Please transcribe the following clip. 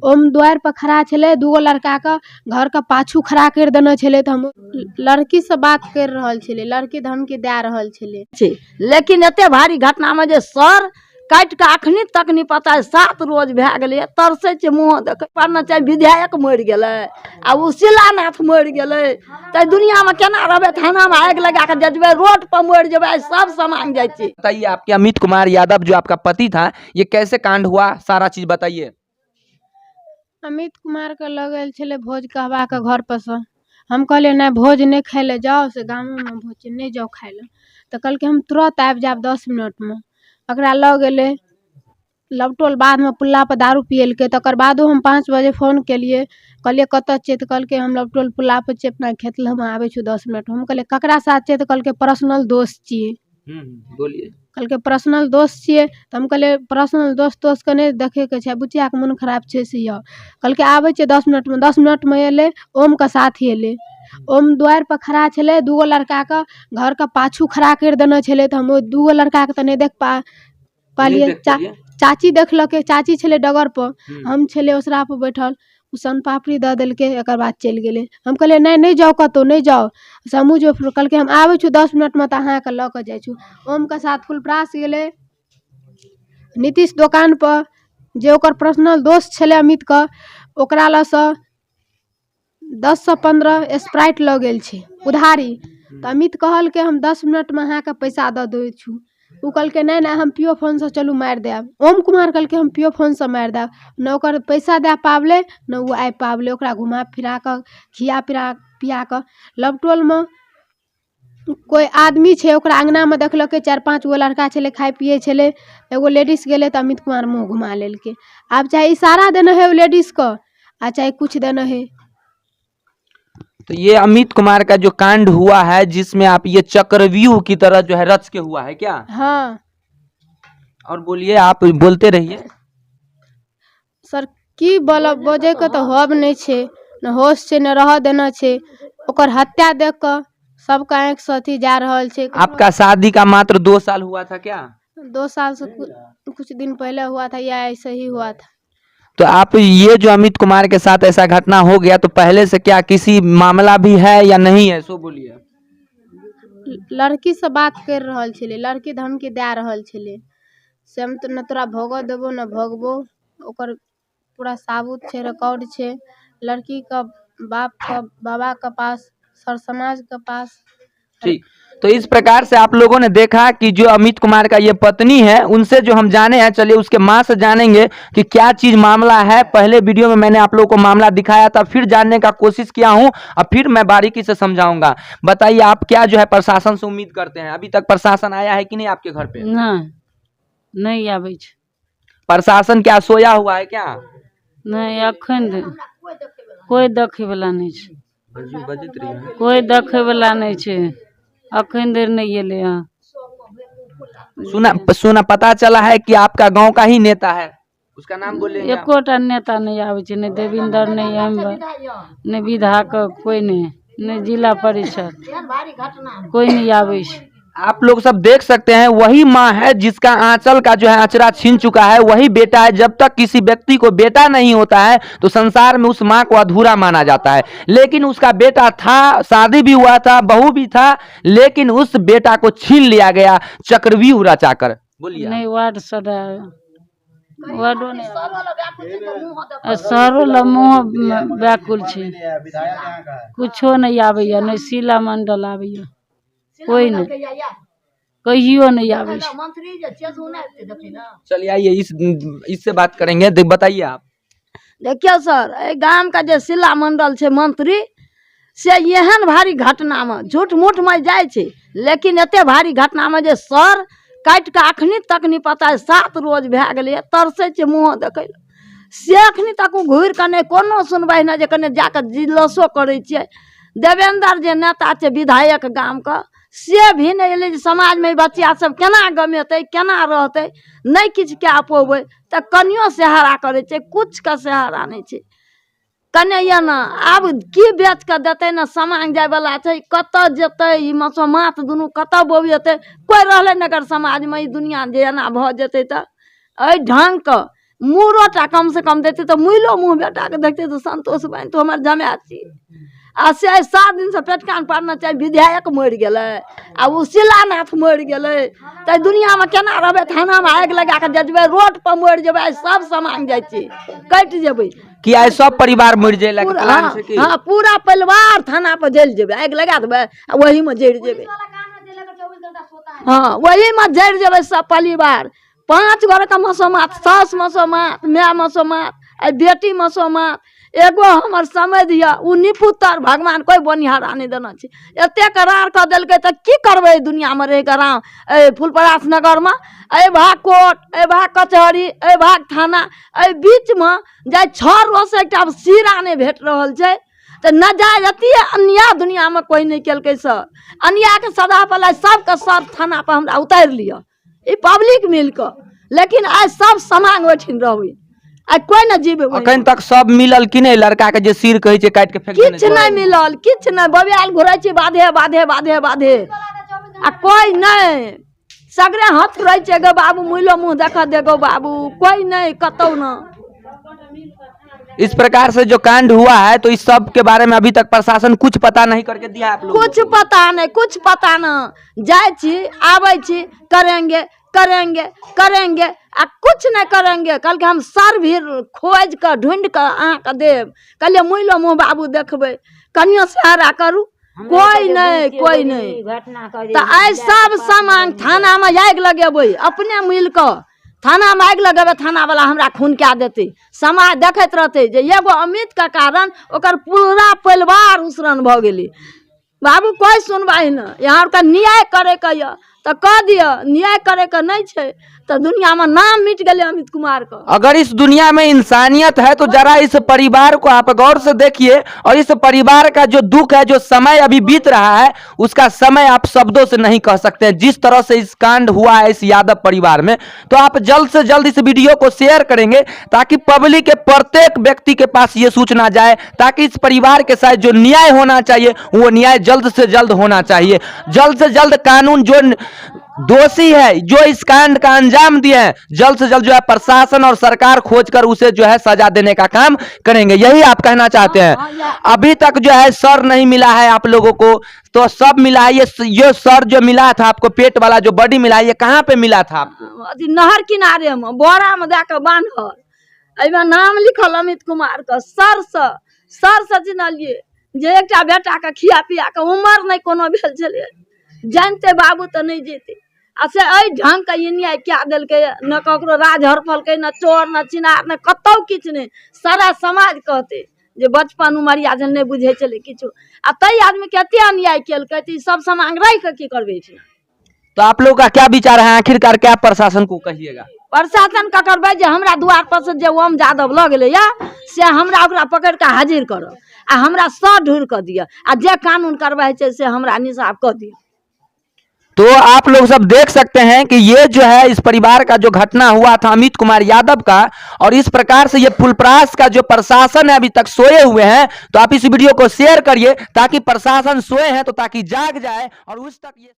ओम द्वार पर खड़ा छले, दूगो लड़का का घर का पाछू खड़ा कर देना छले। तो हम लड़की से बात कर रहल छले, लड़की धमकी दे रहल छले। लेकिन एते भारी घटना में जे सर काट के अखनी तक नहीं पता है, 7 रोज भए गेलै, तरसे छे मुँह देख पड़ना चाहे विधायक मर गेलै आ उ शिलानाथ मर गेलै, त दुनिया में केना रहबे? थाना में आग लगा के जजबे, रोड पर मर जेबे, सब समांग जाय छे। बताइए, आपके अमित कुमार यादव जो आपका पति था, ये कैसे कांड हुआ, सारा चीज बताइए। अमित कुमार के लगल छले भोज कहवा के घर पर से। हम कहले नहीं भोज नहीं खाए ले जाओ, से गाँव में भोज नहीं जाओ खाए ले। तो कल के हम तुरंत आबि जाब 10 मिनट में। अकरा लग गेले लवटोल, बाद में पुल्ला पर दारू पियलके। तकर बादो हम 5 बजे फोन केलिए, कहलिए कत छे? तो कल के हम लवटोल पुल्ला पर छे, अपना खेत ले हम आवे छु 10 मिनट। हम कहले ककरा साथ छे? तो कल के पर्सनल दोस्त छिए। बोलिए। कल के पर्सनल दोस्त छिए। तो हम कहले पर्सनल दोस्त के नहीं देखे के छे, बुचिया के मन खराब छे से यह। कल के आवे छे 10 मिनट में। 10 मिनट में एले, ओम का साथ एले। ओम द्वार पर खड़ा छले, दूगो लड़का का घर का पाछू खड़ा कर देना छले। तो हम दूगो लड़का के तो नहीं देख पालिए। चाची देखलके, चाची छले डगर पर, हम छले ओसरा पर बैठल। सन पापड़ी द दिलके, एक बाद चल गेले। हम कहले नहीं जाओ, कतो नहीं जाओ। समूह जो कल के हम आवे छु 10 मिनट में, तो अहाँ के ल के जाय छु। ओम के साथ फुलप्रास गेले नीतीश दुकान पर, जे ओकर पर्सनल दोस्त छले अमित का, ओकरा ल से 10 से 15 स्प्राइट ल गेल छे उधारी। तो अमित कहल के हम 10 मिनट में अहाँ के पैसा द दे छु। उ कल के नहीं हम पियो फोन से चलू मार देब। ओम कुमार कल के हम पियो फोन से मार देब। न ओकर पैसा दे पावले, न वो आबि पावले। ओकरा घुमा फिरा के खिया पिया के लवटोल में कोई आदमी छे, ओकरा अंगना में देखलके 4-5 गो लड़का छले, खाए पिए छले। एगो लेडीज गेले तो अमित कुमार मुँह घुमा लेलके। अब चाहे इशारा देना है वो लेडीज को, आ चाहे कुछ देना है। तो ये अमित कुमार का जो कांड हुआ है, जिसमें आप ये चक्रव्यूह की तरह जो है रच के हुआ है क्या? हाँ। और बोलिए, आप बोलते रहिए। सर की बोझे के तो हब नहीं छे, न होश छे, न रह देना छे। ओकर हत्या देख कर सबका आँख से अथी जा रहल छे। आपका शादी का मात्र 2 साल हुआ था क्या? 2 साल से कुछ दिन पहले हुआ था, या ऐसे ही हुआ था। तो आप ये जो अमित कुमार के साथ ऐसा घटना हो गया, तो पहले से क्या किसी मामला भी है या नहीं है, सो बोलिए। लड़की से बात कर रहल छले, लड़की धमकी दे रहल छले से हम तो न तोरा भोग देबो न भोगबो। ओकर पूरा साबुत छे, रिकॉर्ड छे। लड़की का बाप का बाबा के पास, सर समाज के पास। ठीक, तो इस प्रकार से आप लोगों ने देखा कि जो अमित कुमार का ये पत्नी है, उनसे जो हम जाने हैं, चलिए उसके माँ से जानेंगे कि क्या चीज मामला है। पहले वीडियो में मैंने आप लोगों को मामला दिखाया था, फिर जानने का कोशिश किया हूं, और फिर मैं बारीकी से समझाऊंगा। बताइए, आप क्या जो है प्रशासन से उम्मीद करते हैं? अभी तक प्रशासन आया है कि नहीं आपके घर पे? नहीं आवे छे। प्रशासन क्या सोया हुआ है क्या? नहीं, अखन कोई देखे वाला नहीं छे, कोई देखे वाला नहीं छे। अखन देर नहीं एले हैं। सुना पता चला है कि आपका गांव का ही नेता है, उसका नाम बोलेंगे? एकोटा नेता नहीं आवे छे, नहीं देविंदर, नहीं एम्बर, नहीं विधायक, कोई नहीं जिला परिषद, कोई नहीं आवे छे। आप लोग सब देख सकते हैं, वही माँ है जिसका आंचल का जो है अचरा छीन चुका है, वही बेटा है। जब तक किसी व्यक्ति को बेटा नहीं होता है, तो संसार में उस माँ को अधूरा माना जाता है। लेकिन उसका बेटा था, शादी भी हुआ था, बहू भी था, लेकिन उस बेटा को छीन लिया गया चक्रव्यूह रचाकर। बोलिए। नहीं वार्ड सदा वार्डो नहीं, सरो लमुह व्याकुल छे, कुछो नहीं आवे, नहीं शीला मंडल आवे, कोई नहीं, कहियो नहीं आवे। चलिए आइए, इससे बात करेंगे। बताइए आप। देखियो सर, गांव का जो शीला मंडल छे मंत्री से एहन भारी घटना में झूठ मूठ में जाए छे, लेकिन एते भारी घटना में जे सर काट के अखनी तक नहीं पता है, 7 रोज भए गेलै, तरसे छे मुँह देखे से अखनी तक घूर के नहीं कोनो सुनवाई ना, जे कने जाके जिलसो करे छे। देवेंद्र जे नेता छे विधायक गांव का, से भी नहीं एले। समाज में बच्चा सब केना गमेते, केना रहते, नहीं किछ क्या पौबे, तो कनियो सहारा करे छे, कुछ का सहारा नहीं छे। कने ये ना आब की बेच के देते ना, समांग जाय वाला छे, कत जेते ई मसो माथ दुनू कत बोबियते। कोई रहले नगर समाज में ई दुनिया जे एना भ जेते, त एहि ढंग के मुँह कम से कम देते तो मुइलो मुँह बेटा के देखते तो संतोष बहन तो हमारे जमात छी आ से 7 दिन से पेट कान पारना चाहिए विधायक मर गए आ उ शिलानाथ मर गए तो दुनिया में केना रहबे थाना में आग लगा के जजबे रोड पर मर जेबे सब सामान जाय छी कट जेबे कि आई सब परिवार मर जाए हाँ पूरा परिवार थाना पर जल जेबे आग लगा देबे वही में जड़ जेबे हाँ वही में जड़ जेबे सब परिवार 5 घर का मसोमात सास मसोमात माँ मसोमात बेटी मसोमात एगो हमर समय दिया उ निपुतर भगवान कोई बनिहारा नहीं देना छै एते करार कर देलकै त की करबै दुनिया में रह कर फुलपरास नगर में ए भाग कोर्ट ए भाग कचहरी ए भाग थाना ए बीच में जाय 6 रोज से एकटा सिरा नहीं भेट रहल छै त न जाय अति अन्याय दुनिया में कोई नहीं केलकै सर अन्याय के सदा पला सबके सर थाना पर हमरा उतार लिया ई पब्लिक मिल के लेकिन आज सब समांग बैठिन रहबै आ कोई न जीवे अखन तक सब मिलल कि नहीं लड़का के जे सिर कहै छै काट के फेंक देने किछ नहीं मिलल किछ नहीं बबियाल घुरै छै बाधे बाधे बाधे बाधे आ कोई नहीं सगरे हाथ रहै छै गो बाबू मुइलो मुंह देखा देगो बाबू कोई नहीं कतौ न इस प्रकार से जो कांड हुआ है तो इस सब के बारे में अभी तक प्रशासन कुछ पता नहीं करके दिया आप लोग कुछ पता नहीं जाय छी आबै छी करेंगे करेंगे करेंगे आ कुछ नहीं करेंगे कल के हम सर भी खोज कर ढूंढ कर अहाँ देव कल मुइलो मुँह बाबू देखबे कनियो सहारा करू कोई नहीं तो आई सब सामान थाना में आग लगेबे अपने मिल कर थाना में आग लगेबे थाना वाला हमरा खून क्या देते समाज देखत रहते जे एगो अमित का कारण ओकर पूरा परिवार उसरन भ गेली बाबू कोई सुनवाई न यहाँ का न्याय करे के तो कह दिया न्याय करे के नहीं छे तो दुनिया में नाम मिट गए अमित कुमार का अगर इस दुनिया में इंसानियत है तो जरा इस परिवार को आप गौर से देखिए और इस परिवार का जो दुख है जो समय अभी बीत रहा है उसका समय आप शब्दों से नहीं कह सकते हैं जिस तरह से इस कांड हुआ है इस यादव परिवार में तो आप जल्द से जल्द इस वीडियो को शेयर करेंगे ताकि पब्लिक के प्रत्येक व्यक्ति के पास ये सूचना जाए ताकि इस परिवार के साथ जो न्याय होना चाहिए वो न्याय जल्द से जल्द होना चाहिए जल्द से जल्द कानून जो दोषी है जो इस कांड का अंजाम दिए हैं जल्द से जल्द जो है प्रशासन और सरकार खोजकर उसे जो है सजा देने का काम करेंगे यही आप कहना चाहते हैं अभी तक जो है सर नहीं मिला है आप लोगों को तो सब मिला है ये सर जो मिला था आपको पेट वाला जो बॉडी मिला है ये कहाँ पे मिला था आपको नहर किनारे में बोरा में जाकर बांधल एमे नाम लिखल अमित कुमार का सर से चिन्हलिए जे एकटा बेटा के खिया पिया के उम्र नहीं कोनो भेल छले जानते बाबू तो नहीं जेते आ से एहि ढंग के न्याय क्या देलकै न ककरो राज हड़पलकै न चोर न चिनार न कतौ किछ नहीं सारा समाज कहते जे बचपन उमरिया जन नहीं बुझे चले किछो आ तई आदमी के एते अन्याय केलकै त सब समांग रह के की करबे छै तो आप लोग का क्या विचार है आखिरकार क्या प्रशासन को कहिएगा प्रशासन का करबे जे हमरा द्वार पर से जे ओम यादव ल गेले या से हमरा ओकरा पकड़ के हाजिर करब आ हमरा सर ढूर के दिया आ जे कानून करबे छै से हमरा निसाफ क दिया तो आप लोग सब देख सकते हैं कि ये जो है इस परिवार का जो घटना हुआ था अमित कुमार यादव का और इस प्रकार से ये फुलपरास का जो प्रशासन है अभी तक सोए हुए हैं तो आप इस वीडियो को शेयर करिए ताकि प्रशासन सोए हैं तो ताकि जाग जाए और उस तक ये